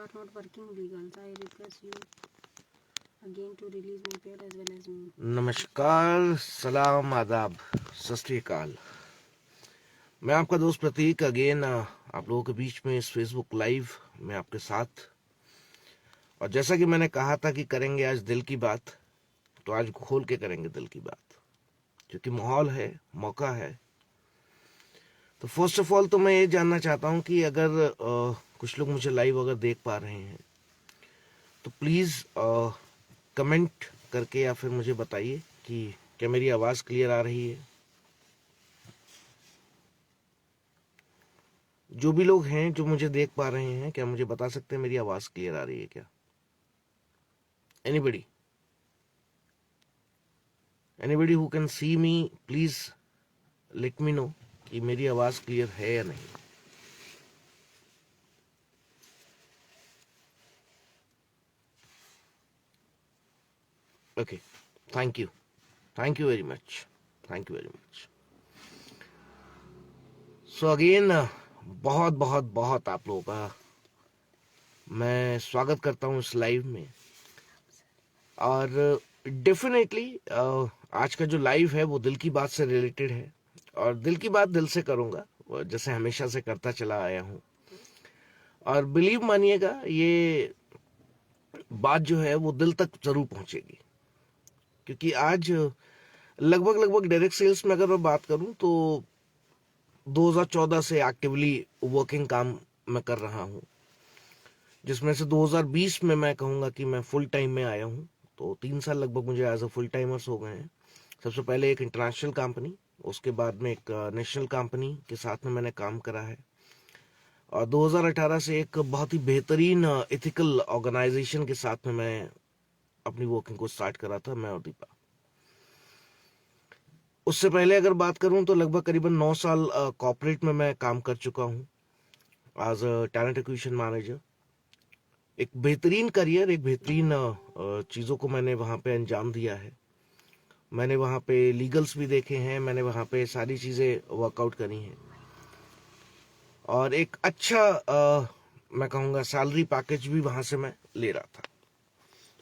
are not working legals. I request you again to release my pair as well as me. नमस्कार, सलाम, आदाब, सत श्री अकाल। मैं आपका दोस्त प्रतीक अगेन आप लोगों के बीच में इस फेसबुक लाइव में आपके साथ। और जैसा कि मैंने कहा था कि करेंगे आज दिल की बात, तो आज खोल के करेंगे दिल की बात, क्योंकि माहौल है, मौका है। तो फर्स्ट ऑफ ऑल तो मैं ये जानना चाहता हूँ कि अगर कुछ लोग मुझे लाइव अगर देख पा रहे हैं तो प्लीज़ कमेंट करके या फिर मुझे बताइए कि क्या मेरी आवाज़ क्लियर आ रही है। जो भी लोग हैं जो मुझे देख पा रहे हैं, क्या मुझे बता सकते हैं मेरी आवाज़ क्लियर आ रही है क्या? Anybody who can see me, please let me know कि मेरी आवाज़ क्लियर है या नहीं। Okay, thank you very much, thank you very much. So again बहुत बहुत बहुत आप लोगों का मैं स्वागत करता हूँ इस लाइव में। और डेफिनेटली आज का जो लाइव है वो दिल की बात से रिलेटेड है, और दिल की बात दिल से करूँगा जैसे हमेशा से करता चला आया हूँ। और बिलीव मानिएगा, ये बात जो है वो दिल तक जरूर पहुंचेगी, क्योंकि आज लगभग डायरेक्ट सेल्स में अगर मैं बात करूं तो 2014 से एक्टिवली वर्किंग काम मैं कर रहा हूं, जिसमें से 2020 में मैं कहूंगा कि मैं फुल टाइम में आया हूं। तो 3 साल लगभग मुझे एज अ फुल टाइमर्स हो गए हैं। सबसे पहले एक इंटरनेशनल कंपनी, उसके बाद में एक नेशनल कंपनी के साथ में मैंने काम करा है। और 2018 से एक बहुत ही बेहतरीन एथिकल ऑर्गेनाइजेशन के साथ में मैं अपनी वर्किंग को स्टार्ट करा था, मैं और दीपा। उससे पहले अगर बात करूं तो लगभग करीबन 9 साल कॉर्पोरेट में मैं काम कर चुका हूं as a talent acquisition manager. एक बेहतरीन करियर, एक बेहतरीन चीज़ों को मैंने वहाँ पे अंजाम दिया है। मैंने वहाँ पे लीगल्स भी देखे हैं, मैंने वहाँ पे सारी चीज़ें वर्कआउट करी हैं, और एक अच्छा मैं कहूँगा सैलरी पैकेज भी वहाँ से मैं ले रहा था।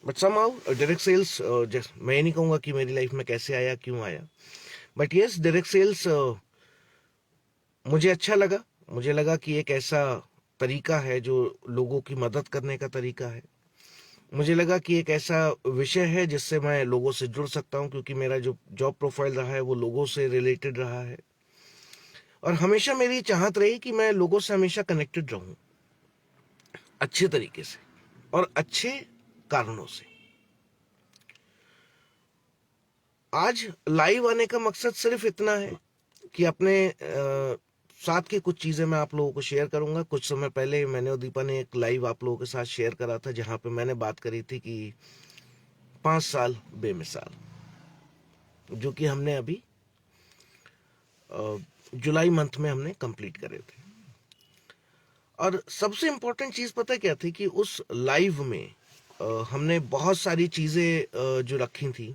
बट समहाउ डायरेक्ट सेल्स, मैं ये नहीं कहूँगा कि मेरी लाइफ में कैसे आया, क्यों आया, बट यस डायरेक्ट सेल्स मुझे अच्छा लगा। मुझे लगा कि एक ऐसा तरीका है जो लोगों की मदद करने का तरीका है। मुझे लगा कि एक ऐसा विषय है जिससे मैं लोगों से जुड़ सकता हूं, क्योंकि मेरा जो जॉब प्रोफाइल रहा है वो लोगों से रिलेटेड रहा है। और हमेशा मेरी चाहत रही कि मैं लोगों से हमेशा कनेक्टेड रहूं, अच्छे तरीके से और अच्छे कारणों से। आज लाइव आने का मकसद सिर्फ इतना है कि अपने साथ की कुछ चीज़ें मैं आप लोगों को शेयर करूंगा। कुछ समय पहले मैंने और दीपा ने एक लाइव आप लोगों के साथ शेयर करा था, जहां पे मैंने बात करी थी कि 5 साल बेमिसाल, जो कि हमने अभी जुलाई मंथ में हमने कंप्लीट करे थे। और सबसे इम्पोर्टेंट चीज़ पता क्या थी कि उस लाइव में हमने बहुत सारी चीज़ें जो रखी थी,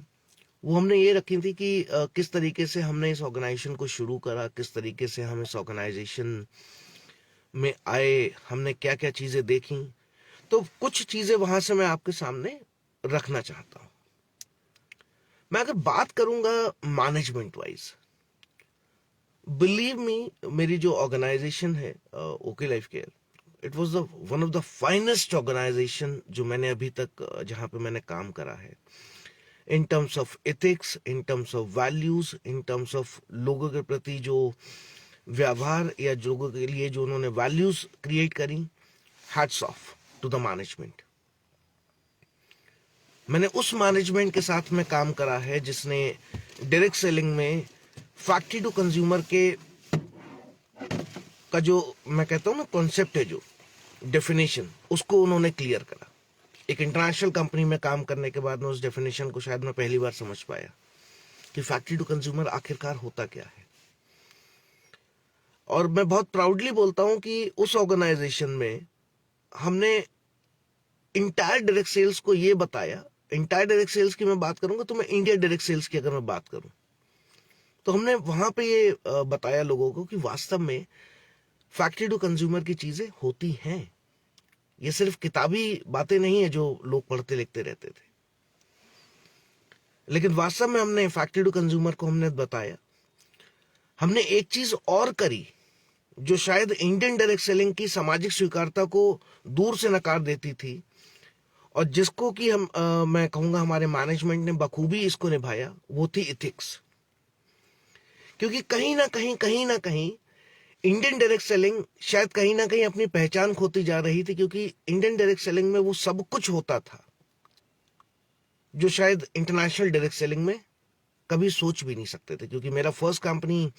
वो हमने ये रखी थी कि किस तरीके से हमने इस ऑर्गेनाइजेशन को शुरू करा, किस तरीके से हम इस ऑर्गेनाइजेशन में आए, हमने क्या क्या चीज़ें देखी। तो कुछ चीज़ें वहां से मैं आपके सामने रखना चाहता हूं। मैं अगर बात करूंगा मैनेजमेंट वाइज, बिलीव मी, मेरी जो ऑर्गेनाइजेशन है okay life care, it was the one of the finest organisation जो मैंने अभी तक जहां पे मैंने काम करा है, in terms of ethics, in terms of values, in terms of लोगों के प्रति जो व्यवहार या लोगों के लिए जो उन्होंने वैल्यूज क्रिएट करी। Hats off to the management. मैंने उस मैनेजमेंट के साथ में काम करा है जिसने डायरेक्ट सेलिंग में फैक्ट्री टू कंज्यूमर के का जो मैं कहता हूं ना कॉन्सेप्ट है, जो डेफिनेशन, उसको उन्होंने क्लियर करा। एक इंटरनेशनल कंपनी में काम करने के बाद में उस डेफिनेशन को शायद मैं पहली बार समझ पाया कि फैक्ट्री टू कंज्यूमर आखिरकार होता क्या है। और मैं बहुत प्राउडली बोलता हूं कि उस ऑर्गेनाइजेशन में हमने इंटायर डायरेक्ट सेल्स को ये बताया। इंटायर डायरेक्ट सेल्स की मैं बात करूंगा तो मैं इंडिया डायरेक्ट सेल्स की अगर मैं बात करूं तो हमने वहां पे ये बताया लोगों को कि वास्तव में फैक्ट्री टू कंज्यूमर की चीजें होती हैं। ये सिर्फ किताबी बातें नहीं है जो लोग पढ़ते लिखते रहते थे, लेकिन वास्तव में हमने फैक्ट्री टू कंज्यूमर को हमने बताया, हमने एक चीज और करी जो शायद इंडियन डायरेक्ट सेलिंग की सामाजिक स्वीकार्यता को दूर से नकार देती थी, और जिसको कि मैं कहूंगा हमारे मैनेजमेंट ने बखूबी इसको निभाया, वो थी इथिक्स। क्योंकि कहीं ना कहीं इंडियन डायरेक्ट सेलिंग शायद कहीं ना कहीं अपनी पहचान खोती जा रही थी, क्योंकि इंडियन डायरेक्ट सेलिंग में वो सब कुछ होता था जो शायद इंटरनेशनल डायरेक्ट सेलिंग में कभी सोच भी नहीं सकते थे। क्योंकि मेरा फर्स्ट कंपनी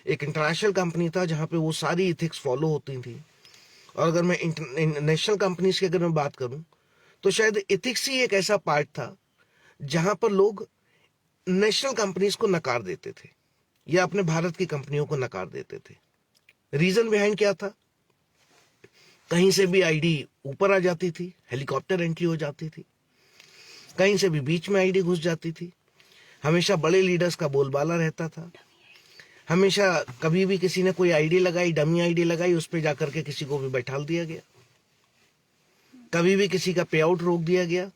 एक इंटरनेशनल कंपनी था जहां पे वो सारी इथिक्स फॉलो होती थी, और अगर मैं नेशनल कंपनीज की अगर मैं बात करूं तो शायद इथिक्स ही एक ऐसा पार्ट था जहां पर लोग नेशनल कंपनीज को नकार देते थे या अपने भारत की कंपनियों को नकार देते थे। रीजन बिहाइंड क्या था? कहीं से भी आईडी ऊपर आ जाती थी, हेलीकॉप्टर एंट्री हो जाती थी, कहीं से भी बीच में आईडी घुस जाती थी, हमेशा बड़े लीडर्स का बोलबाला रहता था, हमेशा कभी भी किसी ने कोई आईडी लगाई, डमी आईडी लगाई, उस पर जाकर के किसी को भी बैठाल दिया गया, कभी भी किसी का पे आउट रोक दिया गया,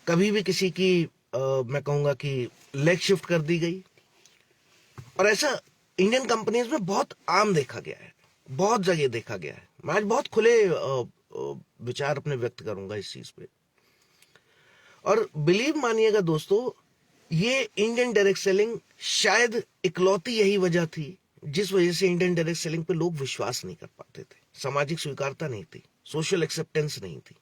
कभी भी किसी की मैं कहूंगा कि लेग शिफ्ट कर दी गई। और ऐसा इंडियन कंपनीज में बहुत आम देखा गया है, बहुत जगह देखा गया है। मैं आज बहुत खुले विचार अपने व्यक्त करूंगा इस चीज पे। और बिलीव मानिएगा दोस्तों, ये इंडियन डायरेक्ट सेलिंग शायद इकलौती यही वजह थी जिस वजह से इंडियन डायरेक्ट सेलिंग पे लोग विश्वास नहीं कर पाते थे। सामाजिक स्वीकारता नहीं थी, सोशल एक्सेप्टेंस नहीं थी।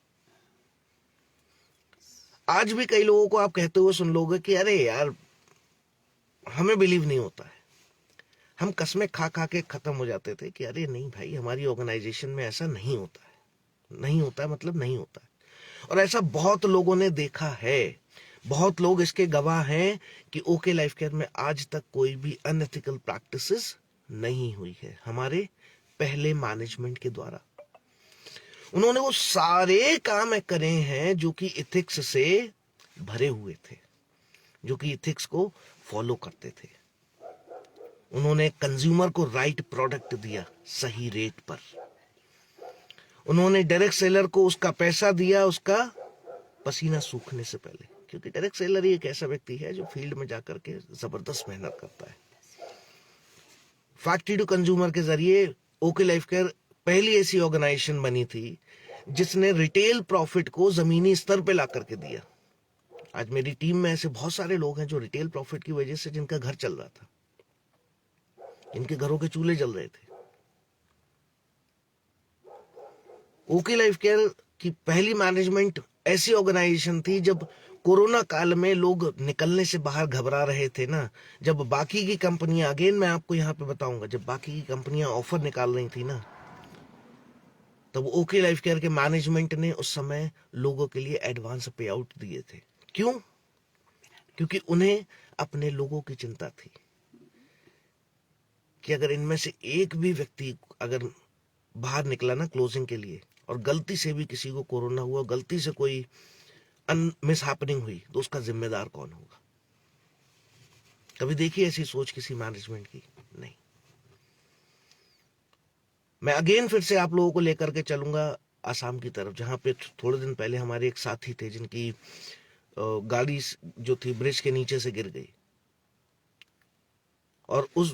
आज भी कई लोगों को आप कहते हुए सुन लोगे कि अरे यार हमें बिलीव नहीं होता है। हम कसमें खा खा के खत्म हो जाते थे कि अरे नहीं भाई, हमारी ऑर्गेनाइजेशन में ऐसा नहीं होता है, नहीं होता है मतलब नहीं होता है। और ऐसा बहुत लोगों ने देखा है, बहुत लोग इसके गवाह हैं कि ओके लाइफ केयर में आज तक कोई भी अनएथिकल प्रैक्टिसेस नहीं हुई है हमारे पहले मैनेजमेंट के द्वारा। उन्होंने वो सारे काम करे हैं जो कि इथिक्स से भरे हुए थे, जो कि इथिक्स को फॉलो करते थे। उन्होंने कंज्यूमर को राइट प्रोडक्ट दिया सही रेट पर, उन्होंने डायरेक्ट सेलर को उसका पैसा दिया उसका पसीना सूखने से पहले, क्योंकि डायरेक्ट सेलर ही एक ऐसा व्यक्ति है जो फील्ड में जाकर के जबरदस्त मेहनत करता है। फैक्ट्री टू कंज्यूमर के जरिए ओके लाइफ केयर पहली ऐसी ऑर्गेनाइजेशन बनी थी जिसने रिटेल प्रॉफिट को जमीनी स्तर पे ला करके दिया। आज मेरी टीम में ऐसे बहुत सारे लोग हैं जो रिटेल प्रॉफिट की वजह से जिनका घर चल रहा था, इनके घरों के चूल्हे जल रहे थे। ओके लाइफ केयर की पहली मैनेजमेंट ऐसी ऑर्गेनाइजेशन थी जब कोरोना काल में लोग निकलने से बाहर घबरा रहे थे ना, जब बाकी की कंपनियां, अगेन मैं आपको यहां पे बताऊंगा, जब बाकी की कंपनियां ऑफर निकाल रही थी ना, तब ओके लाइफ केयर के मैनेजमेंट ने उस समय लोगों के लिए एडवांस पे आउट दिए थे। क्यों? क्योंकि उन्हें अपने लोगों की चिंता थी कि अगर इनमें से एक भी व्यक्ति अगर बाहर निकला ना क्लोजिंग के लिए और गलती से भी किसी को कोरोना हुआ, गलती से कोई मिस हैपनिंग हुई, तो उसका जिम्मेदार कौन होगा? कभी देखी ऐसी सोच किसी मैनेजमेंट की? नहीं। मैं अगेन फिर से आप लोगों को लेकर के चलूंगा आसाम की तरफ, जहां पे थोड़े दिन पहले हमारे एक साथी थे जिनकी गाड़ी जो थी ब्रिज के नीचे से गिर गई और उस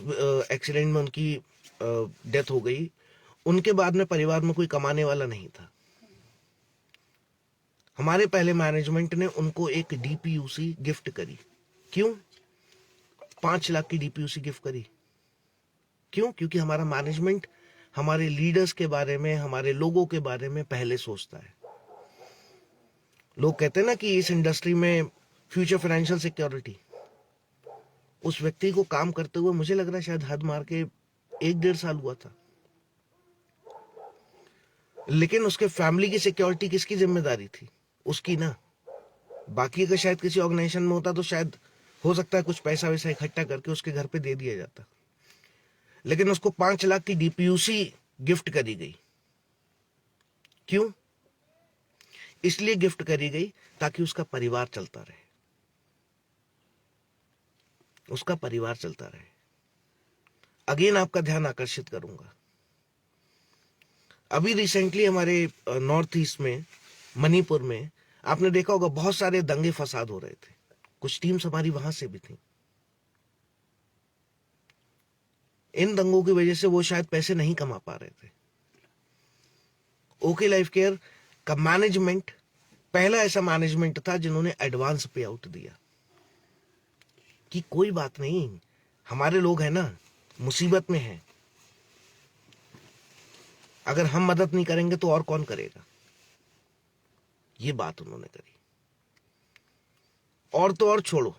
एक्सीडेंट में उनकी डेथ हो गई। उनके बाद में परिवार में कोई कमाने वाला नहीं था। हमारे पहले मैनेजमेंट ने उनको एक डीपीयूसी गिफ्ट करी। क्यों? 5 लाख की डीपीयूसी गिफ्ट करी। क्यों? क्योंकि हमारा मैनेजमेंट हमारे लीडर्स के बारे में, हमारे लोगों के बारे में पहले सोचता है। लोग कहते हैं ना कि इस इंडस्ट्री में फ्यूचर फाइनेंशियल सिक्योरिटी, उस व्यक्ति को काम करते हुए मुझे लग रहा है शायद हद मार के 1-1.5 साल हुआ था, लेकिन उसके फैमिली की सिक्योरिटी किसकी जिम्मेदारी थी? उसकी ना। बाकी अगर शायद किसी ऑर्गेनाइजेशन में होता तो शायद हो सकता है कुछ पैसा वैसा इकट्ठा करके उसके घर पे दे दिया जाता, लेकिन उसको 5 लाख की डीपीयूसी गिफ्ट करी गई। क्यों? इसलिए गिफ्ट करी गई ताकि उसका परिवार चलता रहे, उसका परिवार चलता रहे। अगेन आपका ध्यान आकर्षित करूंगा, अभी रिसेंटली हमारे नॉर्थ ईस्ट में, मणिपुर में आपने देखा होगा बहुत सारे दंगे फसाद हो रहे थे, कुछ टीम्स हमारी वहां से भी थी। इन दंगों की वजह से वो शायद पैसे नहीं कमा पा रहे थे। ओके लाइफ केयर का मैनेजमेंट पहला ऐसा मैनेजमेंट था जिन्होंने एडवांस पे आउट दिया कि कोई बात नहीं, हमारे लोग हैं ना, मुसीबत में हैं, अगर हम मदद नहीं करेंगे तो और कौन करेगा। ये बात उन्होंने करी। और तो और छोड़ो,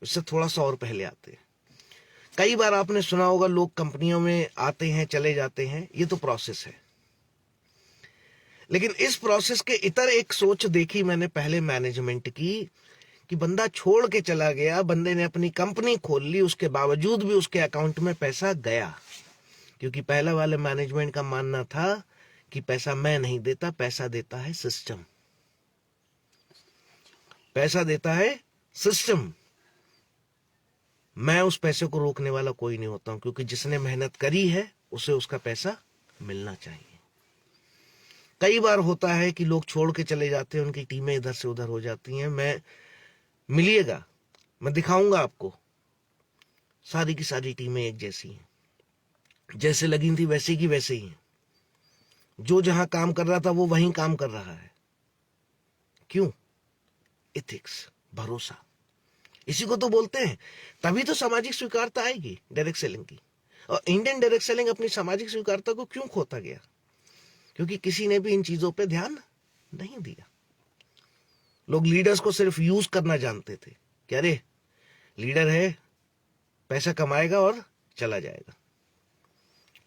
इससे थोड़ा सा और पहले आते हैं। कई बार आपने सुना होगा लोग कंपनियों में आते हैं चले जाते हैं, ये तो प्रोसेस है। लेकिन इस प्रोसेस के इतर एक सोच देखी मैंने पहले मैनेजमेंट की, कि बंदा छोड़ के चला गया, बंदे ने अपनी कंपनी खोल ली, उसके बावजूद भी उसके अकाउंट में पैसा गया, क्योंकि पहला वाले मैनेजमेंट का मानना था कि पैसा मैं नहीं देता, पैसा देता है सिस्टम, पैसा देता है सिस्टम। मैं उस पैसे को रोकने वाला कोई नहीं होता हूं, क्योंकि जिसने मेहनत करी है उसे उसका पैसा मिलना चाहिए। कई बार होता है कि लोग छोड़ के चले जाते हैं, उनकी टीमें इधर से उधर हो जाती हैं। मैं मिलिएगा, मैं दिखाऊंगा आपको, सारी की सारी टीमें एक जैसी हैं, जैसे लगी थी वैसे की वैसे ही हैं। जो जहां काम कर रहा था वो वहीं काम कर रहा है। क्यों? एथिक्स, भरोसा, इसी को तो बोलते हैं। तभी तो सामाजिक स्वीकारता आएगी डायरेक्ट सेलिंग की। और इंडियन डायरेक्ट सेलिंग अपनी सामाजिक स्वीकारता को क्यों खोता गया? क्योंकि किसी ने भी इन चीजों पे ध्यान नहीं दिया। लोग लीडर्स को सिर्फ यूज करना जानते थे कि अरे लीडर है, पैसा कमाएगा और चला जाएगा,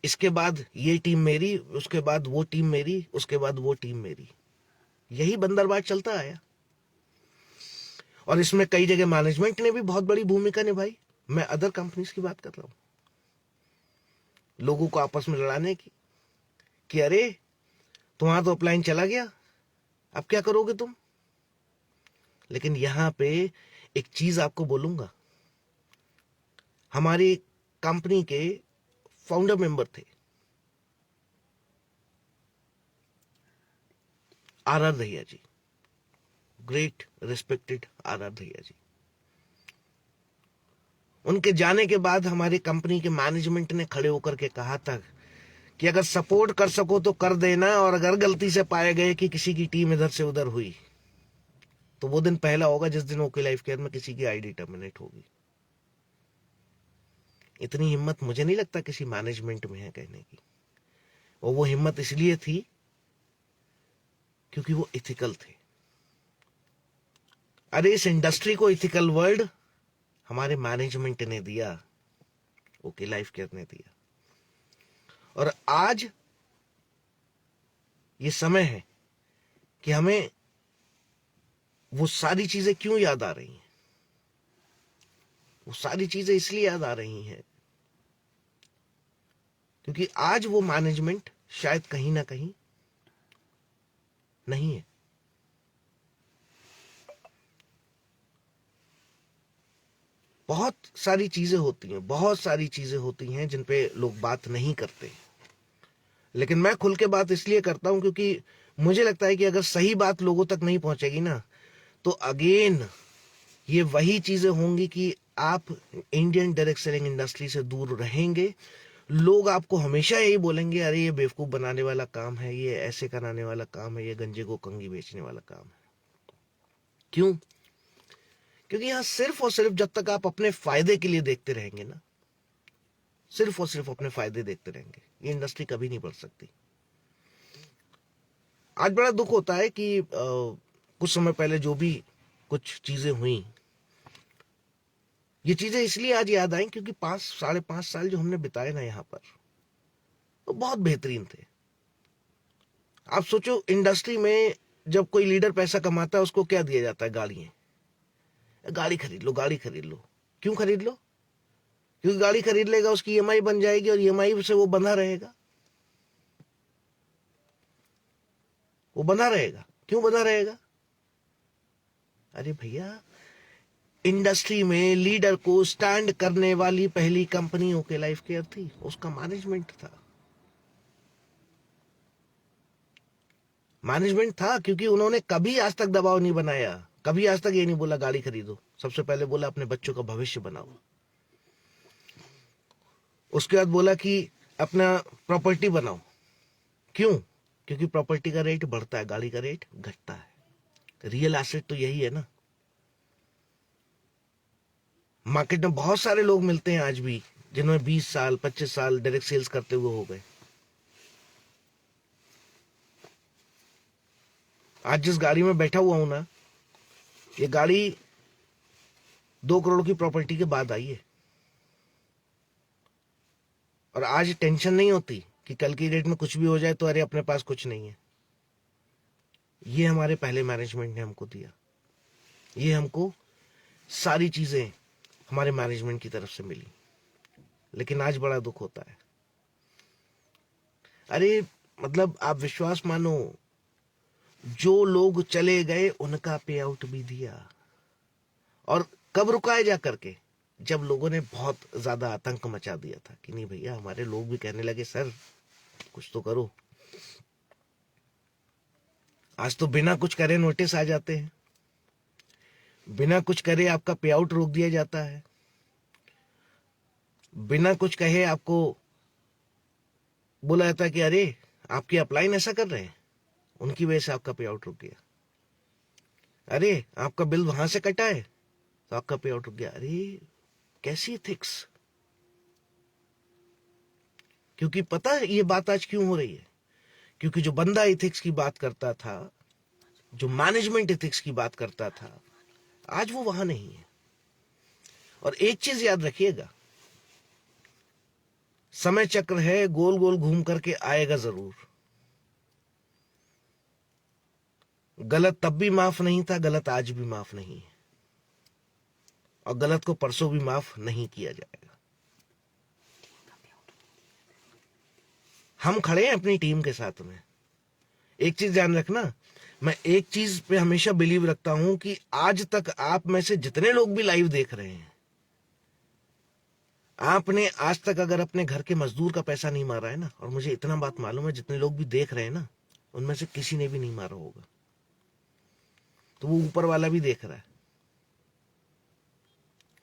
इसके बाद ये टीम मेरी, उसके बाद वो टीम मेरी, उसके बाद वो टीम मेरी। यही बंदरबाज चलता आया। और इसमें कई जगह मैनेजमेंट ने भी बहुत बड़ी भूमिका निभाई। मैं अदर कंपनीज की बात कर रहा हूं, लोगों को आपस में लड़ाने की, कि अरे तुम्हारा तो अपलाइन चला गया, अब क्या करोगे तुम। लेकिन यहां पे एक चीज आपको बोलूंगा, हमारी कंपनी के फाउंडर मेंबर थे R Dahiya ji, great respected R Dahiya ji. उनके जाने के बाद हमारी कंपनी के मैनेजमेंट ने खड़े होकर के कहा था कि अगर सपोर्ट कर सको तो कर देना, और अगर गलती से पाए गए कि किसी की टीम इधर से उधर हुई तो वो दिन पहला होगा जिस दिन ओके लाइफ केयर में किसी की आईडी टर्मिनेट होगी। इतनी हिम्मत मुझे नहीं लगता किसी मैनेजमेंट में है कहने की। और वो हिम्मत इसलिए थी क्योंकि वो इथिकल थे। अरे इस इंडस्ट्री को इथिकल वर्ल्ड हमारे मैनेजमेंट ने दिया, ओके लाइफ केयर ने दिया। और आज ये समय है कि हमें वो सारी चीजें क्यों याद आ रही हैं। वो सारी चीजें इसलिए याद आ रही हैं क्योंकि आज वो मैनेजमेंट शायद कहीं ना कहीं नहीं है। बहुत सारी चीजें होती हैं, बहुत सारी चीजें होती हैं जिन पे लोग बात नहीं करते, लेकिन मैं खुल के बात इसलिए करता हूं क्योंकि मुझे लगता है कि अगर सही बात लोगों तक नहीं पहुंचेगी ना, तो अगेन ये वही चीजें होंगी कि आप इंडियन डायरेक्ट सेलिंग इंडस्ट्री से दूर रहेंगे। लोग आपको हमेशा यही बोलेंगे, अरे ये बेवकूफ बनाने वाला काम है, ये ऐसे कराने वाला काम है, ये गंजे को कंगी बेचने वाला काम है। क्यों? क्योंकि यहां सिर्फ और सिर्फ जब तक आप अपने फायदे के लिए देखते रहेंगे ना, सिर्फ और सिर्फ अपने फायदे देखते रहेंगे, ये इंडस्ट्री कभी नहीं बढ़ सकती। आज बड़ा दुख होता है कि कुछ समय पहले जो भी कुछ चीजें हुई, ये चीजें इसलिए आज याद आई क्योंकि 5-5.5 साल जो हमने बिताए ना यहां पर, वो बहुत बेहतरीन थे। आप सोचो, इंडस्ट्री में जब कोई लीडर पैसा कमाता है उसको क्या दिया जाता है? गाड़ियां, गाड़ी खरीद लो, गाड़ी खरीद लो। क्यों खरीद लो? क्योंकि गाड़ी खरीद लेगा, उसकी ईएमआई बन जाएगी और ईएमआई से वो बंधा रहेगा, वो बंधा रहेगा। क्यों बंधा रहेगा? अरे भैया, इंडस्ट्री में लीडर को स्टैंड करने वाली पहली कंपनी ओके लाइफ केयर थी, उसका मैनेजमेंट था। मैनेजमेंट था, क्योंकि उन्होंने कभी आज तक दबाव नहीं बनाया, कभी आज तक ये नहीं बोला गाड़ी खरीदो, सबसे पहले बोला अपने बच्चों का भविष्य बनाओ। उसके बाद बोला कि अपना प्रॉपर्टी बनाओ। क्यों? क्योंकि प्रॉपर्टी का रेट बढ़ता है, गाड़ी का रेट घटता है। रियल एसेट तो यही है ना। मार्केट में बहुत सारे लोग मिलते हैं आज भी जिन्होंने 20 साल 25 साल डायरेक्ट सेल्स करते हुए हो गए। आज जिस गाड़ी में बैठा हुआ हूं ना, ये गाड़ी 2 करोड़ की प्रॉपर्टी के बाद आई है। और आज टेंशन नहीं होती कि कल की डेट में कुछ भी हो जाए तो अरे अपने पास कुछ नहीं है। ये हमारे पहले मैनेजमेंट ने हमको दिया। ये हमको सारी चीजें हमारे मैनेजमेंट की तरफ से मिली। लेकिन आज बड़ा दुख होता है। अरे मतलब आप विश्वास मानो, जो लोग चले गए उनका पे आउट भी दिया। और कब रुकाए जा करके? जब लोगों ने बहुत ज्यादा आतंक मचा दिया था कि नहीं भैया, हमारे लोग भी कहने लगे सर कुछ तो करो। आज तो बिना कुछ करे नोटिस आ जाते हैं, बिना कुछ करे आपका पे आउट रोक दिया जाता है, बिना कुछ कहे आपको बोला जाता है कि अरे आपकी अपलाइन ऐसा कर रहे हैं, उनकी वजह से आपका पे आउट रुक गया। अरे आपका बिल वहां से कटा है तो आपका पे आउट रुक गया। अरे कैसी एथिक्स! क्योंकि पता है ये बात आज क्यों हो रही है? क्योंकि जो बंदा एथिक्स की बात करता था, जो मैनेजमेंट एथिक्स की बात करता था, आज वो वहां नहीं है। और एक चीज याद रखिएगा, समय चक्र है, गोल गोल घूम करके आएगा जरूर। गलत तब भी माफ नहीं था, गलत आज भी माफ नहीं है, और गलत को परसों भी माफ नहीं किया जाएगा। हम खड़े हैं अपनी टीम के साथ में। एक चीज ध्यान रखना, मैं एक चीज पे हमेशा बिलीव रखता हूं कि आज तक आप में से जितने लोग भी लाइव देख रहे हैं, आपने आज तक अगर अपने घर के मजदूर का पैसा नहीं मारा है ना, और मुझे इतना बात मालूम है जितने लोग भी देख रहे हैं ना, उनमें से किसी ने भी नहीं मारा होगा, तो वो ऊपर वाला भी देख रहा है।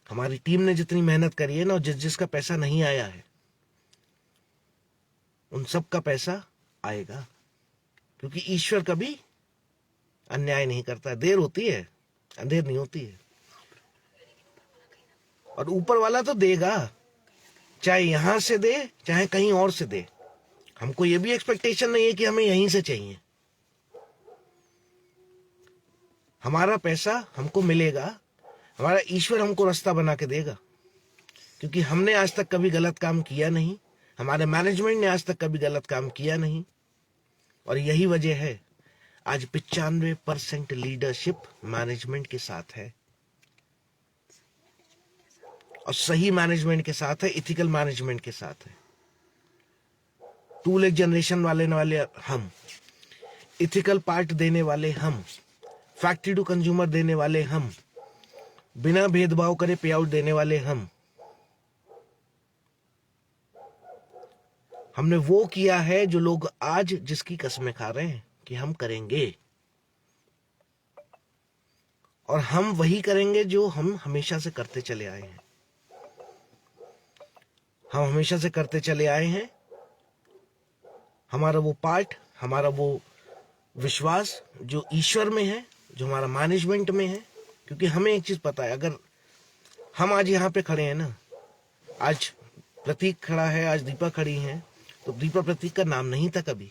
हमारी टीम ने जितनी मेहनत करी है ना, और जिसका पैसा नहीं आया है, उन सब का पैसा आएगा। क्योंकि ईश्वर कभी अन्याय नहीं करता। देर होती है, अंधेर नहीं होती है। और ऊपर वाला तो देगा, चाहे यहां से दे चाहे कहीं और से दे। हमको ये भी एक्सपेक्टेशन नहीं है कि हमें यहीं से चाहिए। हमारा पैसा हमको मिलेगा, हमारा ईश्वर हमको रास्ता बना के देगा। क्योंकि हमने आज तक कभी गलत काम किया नहीं, हमारे मैनेजमेंट ने आज तक कभी गलत काम किया नहीं। और यही वजह है आज 95% लीडरशिप मैनेजमेंट के साथ है, और सही मैनेजमेंट के साथ है, इथिकल मैनेजमेंट के साथ है। टूल एक जनरेशन वाले हम, इथिकल पार्ट देने वाले हम, फैक्ट्री टू कंज्यूमर देने वाले हम, बिना भेदभाव करे पे आउट देने वाले हम। हमने वो किया है जो लोग आज जिसकी कसमें खा रहे हैं कि हम करेंगे, और हम वही करेंगे जो हम हमेशा से करते चले आए हैं। हम हमेशा से करते चले आए हैं। हमारा वो पार्ट, हमारा वो विश्वास जो ईश्वर में है, जो हमारा मैनेजमेंट में है। क्योंकि हमें एक चीज पता है, अगर हम आज यहाँ पे खड़े हैं ना, आज प्रतीक खड़ा है, आज दीपा खड़ी है, तो दीपा प्रतीक का नाम नहीं था कभी,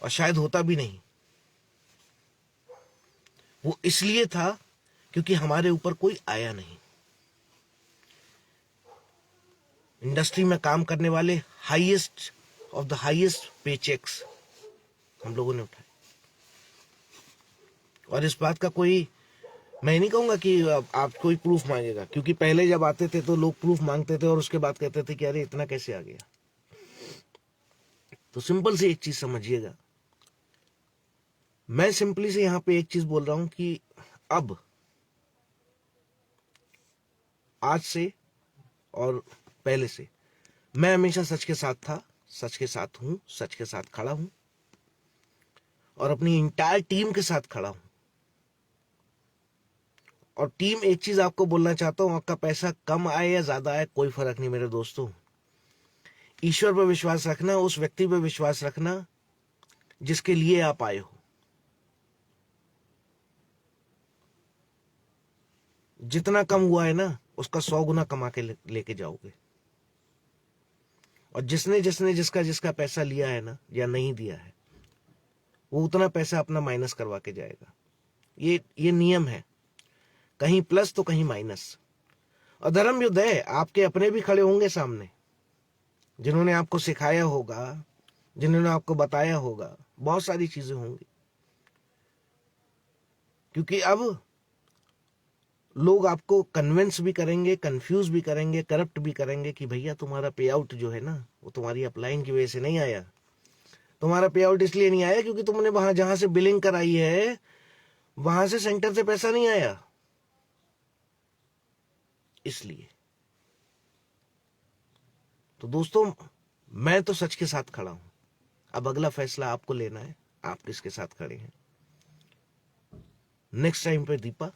और शायद होता भी नहीं। वो इसलिए था क्योंकि हमारे ऊपर कोई आया नहीं। इंडस्ट्री में काम करने वाले हाईएस्ट ऑफ द हाईएस्ट पे चेक्स हम लोगों ने उठाए। और इस बात का कोई, मैं नहीं कहूंगा कि आप कोई प्रूफ मांगेगा, क्योंकि पहले जब आते थे तो लोग प्रूफ मांगते थे और उसके बाद कहते थे कि अरे इतना कैसे आ गया। तो सिंपल से एक चीज समझिएगा, मैं सिंपली से यहां पे एक चीज बोल रहा हूं कि अब आज से और पहले से मैं हमेशा सच के साथ था, सच के साथ हूं, सच के साथ खड़ा हूं, और अपनी इंटायर टीम के साथ खड़ा हूं। और टीम, एक चीज आपको बोलना चाहता हूं, आपका पैसा कम आए या ज्यादा आए कोई फर्क नहीं मेरे दोस्तों। ईश्वर पर विश्वास रखना, उस व्यक्ति पर विश्वास रखना जिसके लिए आप आए हो। जितना कम हुआ है ना, उसका 100 गुना कमा के लेके जाओगे। और जिसने जिसने जिसका जिसका पैसा लिया है ना या नहीं दिया है, वो उतना पैसा अपना माइनस करवा के जाएगा। ये नियम है, कहीं प्लस तो कहीं माइनस। और धर्म युद्ध है, आपके अपने भी खड़े होंगे सामने, जिन्होंने आपको सिखाया होगा, जिन्होंने आपको बताया होगा, बहुत सारी चीजें होंगी। क्योंकि अब लोग आपको कन्विंस भी करेंगे, कंफ्यूज भी करेंगे, करप्ट भी करेंगे कि भैया तुम्हारा पे आउट जो है ना, वो तुम्हारी अपलाइन की वजह से नहीं आया। तुम्हारा पे आउट इसलिए नहीं आया क्योंकि तुमने वहां जहां से बिलिंग कराई है, वहां से सेंटर से पैसा नहीं आया, इसलिए। तो दोस्तों, मैं तो सच के साथ खड़ा हूं। अब अगला फैसला आपको लेना है, आप किसके साथ खड़े हैं। नेक्स्ट टाइम पे दीपा।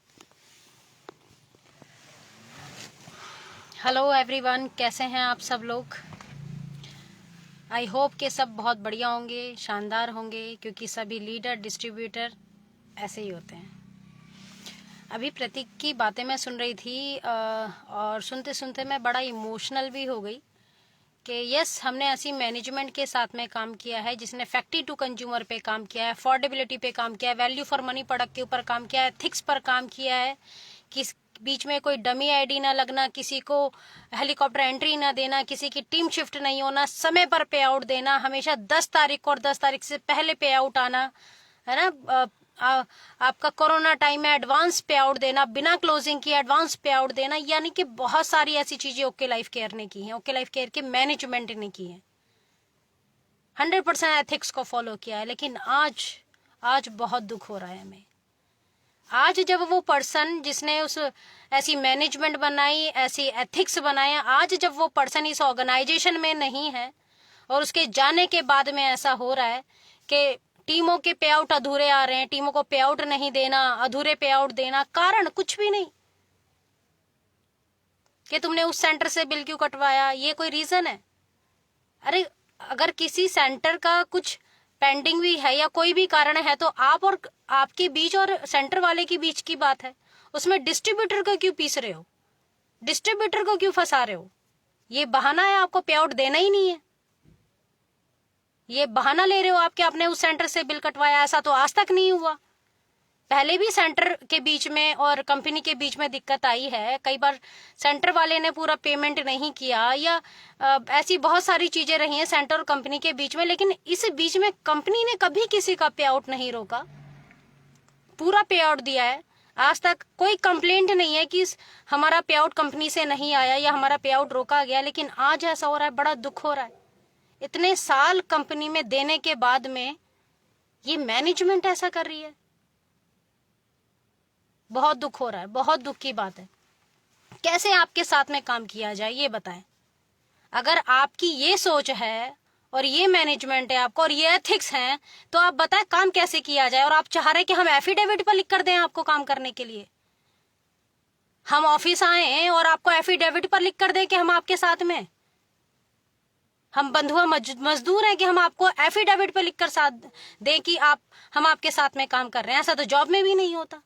हेलो एवरीवन, कैसे हैं आप सब लोग। आई होप कि सब बहुत बढ़िया होंगे, शानदार होंगे, क्योंकि सभी लीडर डिस्ट्रीब्यूटर ऐसे ही होते हैं। अभी प्रतीक की बातें मैं सुन रही थी और सुनते सुनते मैं बड़ा इमोशनल भी हो गई कि यस, हमने ऐसी मैनेजमेंट के साथ में काम किया है जिसने फैक्ट्री टू कंज्यूमर पे काम किया है, अफोर्डेबिलिटी पे काम किया है, वैल्यू फॉर मनी प्रोडक्ट के ऊपर काम किया है, एथिक्स पर काम किया है, किस बीच में कोई डमी आईडी ना लगना, किसी को हेलीकॉप्टर एंट्री ना देना, किसी की टीम शिफ्ट नहीं होना, समय पर पे आउट देना, हमेशा 10 तारीख को और 10 तारीख से पहले पे आउट आना, है ना। आपका कोरोना टाइम में एडवांस पे आउट देना, बिना क्लोजिंग किए एडवांस पे आउट देना, यानी कि बहुत सारी ऐसी चीजें ओके लाइफ केयर ने की हैं, ओके लाइफ केयर के मैनेजमेंट ने की हैं। 100% एथिक्स को फॉलो किया है। लेकिन आज बहुत दुख हो रहा है हमें। आज जब वो पर्सन जिसने उस ऐसी मैनेजमेंट बनाई, ऐसी एथिक्स बनाए, आज जब वो पर्सन इस ऑर्गेनाइजेशन में नहीं है और उसके जाने के बाद में ऐसा हो रहा है कि टीमों के पे आउट अधूरे आ रहे हैं, टीमों को पे आउट नहीं देना, अधूरे पे आउट देना, कारण कुछ भी नहीं कि तुमने उस सेंटर से बिल क्यों कटवाया, ये कोई रीजन है। अरे अगर किसी सेंटर का कुछ पेंडिंग भी है या कोई भी कारण है तो आप और आपके बीच और सेंटर वाले के बीच की बात है, उसमें डिस्ट्रीब्यूटर को क्यों पीस रहे हो, डिस्ट्रीब्यूटर को क्यों फंसा रहे हो। ये बहाना है, आपको पे आउट देना ही नहीं है, ये बहाना ले रहे हो आपके, आपने उस सेंटर से बिल कटवाया। ऐसा तो आज तक नहीं हुआ। पहले भी सेंटर के बीच में और कंपनी के बीच में दिक्कत आई है, कई बार सेंटर वाले ने पूरा पेमेंट नहीं किया या ऐसी बहुत सारी चीजें रही हैं सेंटर और कंपनी के बीच में, लेकिन इस बीच में कंपनी ने कभी किसी का पे आउट नहीं रोका, पूरा पे आउट दिया है। आज तक कोई कंप्लेंट नहीं है कि हमारा पे आउट कंपनी से नहीं आया या हमारा पे आउट रोका गया। लेकिन आज ऐसा हो रहा है, बड़ा दुख हो रहा है। इतने साल कंपनी में देने के बाद में ये मैनेजमेंट ऐसा कर रही है, बहुत दुख हो रहा है, बहुत दुख की बात है। कैसे आपके साथ में काम किया जाए ये बताएं। अगर आपकी ये सोच है और ये मैनेजमेंट है आपको और ये एथिक्स हैं, तो आप बताएं काम कैसे किया जाए। और आप चाह रहे कि हम एफिडेविट पर लिख कर दें आपको काम करने के लिए, हम ऑफिस आए और आपको एफिडेविट पर लिख कर दें कि हम आपके साथ में, हम बंधुआ मजदूर हैं कि हम आपको एफिडेविट पर लिख कर साथ दें कि हम आपके साथ में काम कर रहे हैं। ऐसा तो जॉब में भी नहीं होता।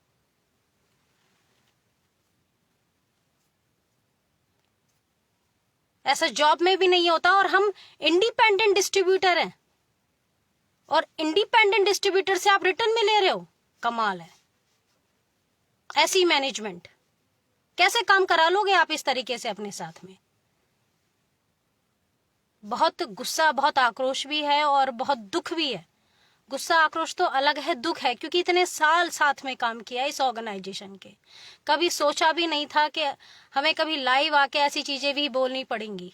ऐसा जॉब में भी नहीं होता। और हम इंडिपेंडेंट डिस्ट्रीब्यूटर हैं और इंडिपेंडेंट डिस्ट्रीब्यूटर से आप रिटर्न में ले रहे हो, कमाल है। ऐसी मैनेजमेंट कैसे काम करा लोगे आप इस तरीके से अपने साथ में। बहुत गुस्सा, बहुत आक्रोश भी है और बहुत दुख भी है। गुस्सा आक्रोश तो अलग है, दुख है, क्योंकि इतने साल साथ में काम किया इस ऑर्गेनाइजेशन के, कभी सोचा भी नहीं था कि हमें कभी लाइव आके ऐसी चीजें भी बोलनी पड़ेंगी।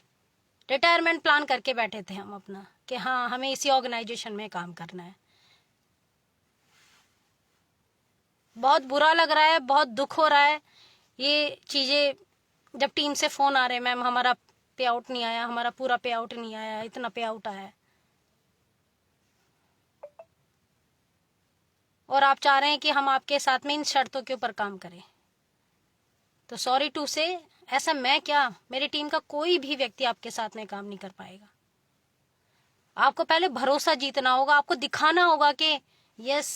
रिटायरमेंट प्लान करके बैठे थे हम अपना कि हाँ हमें इसी ऑर्गेनाइजेशन में काम करना है। बहुत बुरा लग रहा है, बहुत दुख हो रहा है। ये चीजें जब टीम से फोन आ रहे हैं, मैम हमारा पे आउट नहीं आया, हमारा पूरा पे आउट नहीं आया, इतना पे आउट आया है। और आप चाह रहे हैं कि हम आपके साथ में इन शर्तों के ऊपर काम करें। तो सॉरी टू से, ऐसा मैं क्या, मेरी टीम का कोई भी व्यक्ति आपके साथ में काम नहीं कर पाएगा। आपको पहले भरोसा जीतना होगा, आपको दिखाना होगा कि यस,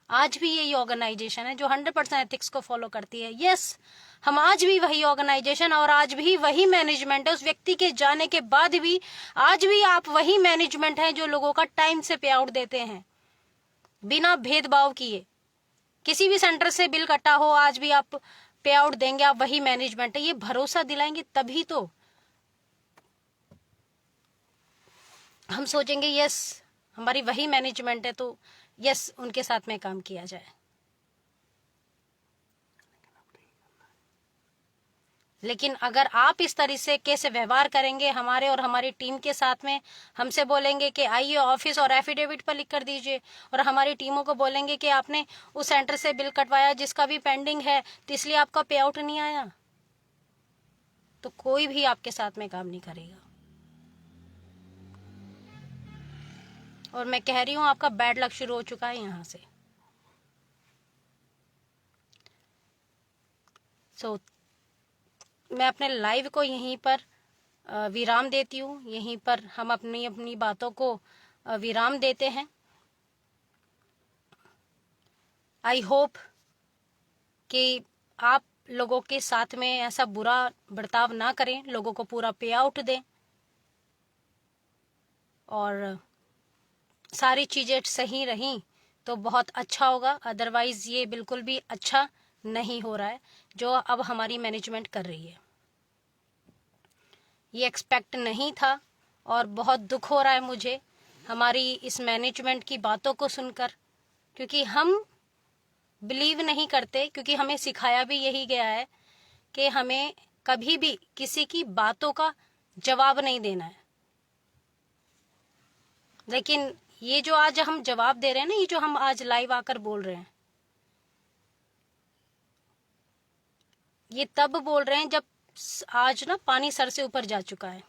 आज भी यही ऑर्गेनाइजेशन है जो 100% एथिक्स को फॉलो करती है। यस, हम आज भी वही ऑर्गेनाइजेशन और आज भी वही मैनेजमेंट है। उस व्यक्ति के जाने के बाद भी आज भी आप वही मैनेजमेंट है जो लोगों का टाइम से पे आउट देते हैं बिना भेदभाव किए। किसी भी सेंटर से बिल कटा हो, आज भी आप पे आउट देंगे, आप वही मैनेजमेंट है। ये भरोसा दिलाएंगे तभी तो हम सोचेंगे यस, हमारी वही मैनेजमेंट है, तो यस, उनके साथ में काम किया जाए। लेकिन अगर आप इस तरह से कैसे व्यवहार करेंगे हमारे और हमारी टीम के साथ में, हमसे बोलेंगे कि आइए ऑफिस और एफिडेविट पर लिख कर दीजिए, और हमारी टीमों को बोलेंगे कि आपने उस सेंटर से बिल कटवाया जिसका भी पेंडिंग है, तो इसलिए आपका पे आउट नहीं आया, तो कोई भी आपके साथ में काम नहीं करेगा। और मैं कह रही हूं, आपका बैड लक शुरू हो चुका है यहां से। मैं अपने लाइव को यहीं पर विराम देती हूँ। यहीं पर हम अपनी अपनी बातों को विराम देते हैं। आई होप कि आप लोगों के साथ में ऐसा बुरा बर्ताव ना करें, लोगों को पूरा पे आउट दें और सारी चीजें सही रहीं तो बहुत अच्छा होगा। अदरवाइज ये बिल्कुल भी अच्छा नहीं हो रहा है जो अब हमारी मैनेजमेंट कर रही है। ये एक्सपेक्ट नहीं था और बहुत दुख हो रहा है मुझे हमारी इस मैनेजमेंट की बातों को सुनकर, क्योंकि हम बिलीव नहीं करते, क्योंकि हमें सिखाया भी यही गया है कि हमें कभी भी किसी की बातों का जवाब नहीं देना है। लेकिन ये जो आज हम जवाब दे रहे हैं ना, ये जो हम आज लाइव आकर बोल रहे हैं, ये तब बोल रहे हैं जब आज ना पानी सर से ऊपर जा चुका है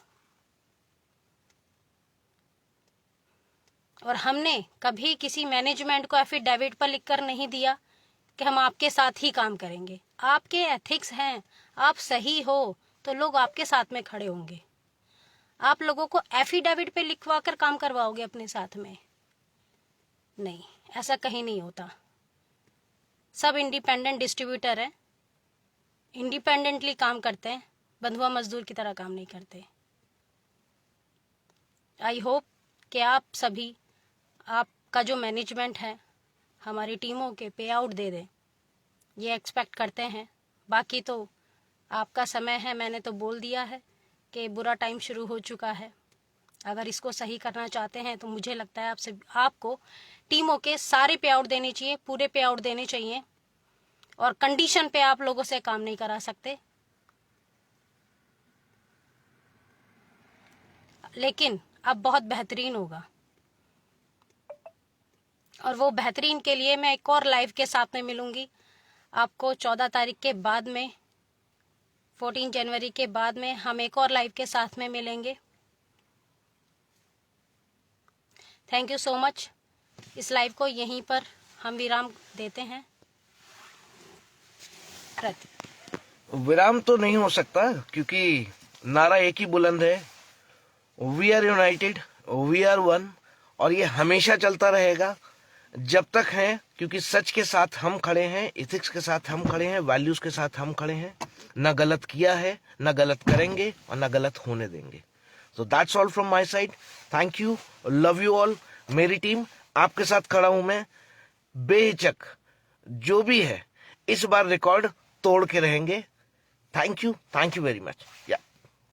और हमने कभी किसी मैनेजमेंट को एफिडेविट पर लिखकर नहीं दिया कि हम आपके साथ ही काम करेंगे। आपके एथिक्स हैं, आप सही हो तो लोग आपके साथ में खड़े होंगे। आप लोगों को एफिडेविट पे लिखवा कर काम करवाओगे अपने साथ में? नहीं, ऐसा कहीं नहीं होता। सब इंडिपेंडेंट डिस्ट्रीब्यूटर हैं, इंडिपेंडेंटली काम करते हैं, बंधुआ मजदूर की तरह काम नहीं करते। आई होप कि आप सभी, आपका जो मैनेजमेंट है हमारी टीमों के पे आउट दे दें, ये एक्सपेक्ट करते हैं। बाकी तो आपका समय है, मैंने तो बोल दिया है कि बुरा टाइम शुरू हो चुका है। अगर इसको सही करना चाहते हैं तो मुझे लगता है आपको टीमों के सारे पे आउट देने चाहिए, पूरे पे आउट देने चाहिए, और कंडीशन पे आप लोगों से काम नहीं करा सकते। लेकिन अब बहुत बेहतरीन होगा, और वो बेहतरीन के लिए मैं एक और लाइव के साथ में मिलूंगी आपको 14 तारीख के बाद में, 14 जनवरी के बाद में हम एक और लाइव के साथ में मिलेंगे। Thank you so much. इस लाइव को यहीं पर हम विराम देते हैं। विराम तो नहीं हो सकता क्योंकि नारा एक ही बुलंद है, we are united, we are one, और ये हमेशा चलता रहेगा जब तक है, क्योंकि सच के साथ हम खड़े हैं, एथिक्स के साथ हम खड़े हैं, वैल्यूज के साथ हम खड़े हैं। ना गलत किया है, ना गलत करेंगे और ना गलत होने देंगे। So that's all from my side. Thank you, love you all. मेरी टीम आपके साथ खड़ा हूं मैं, बेहिचक जो भी है इस बार रिकॉर्ड तोड़ के रहेंगे। Thank you very much.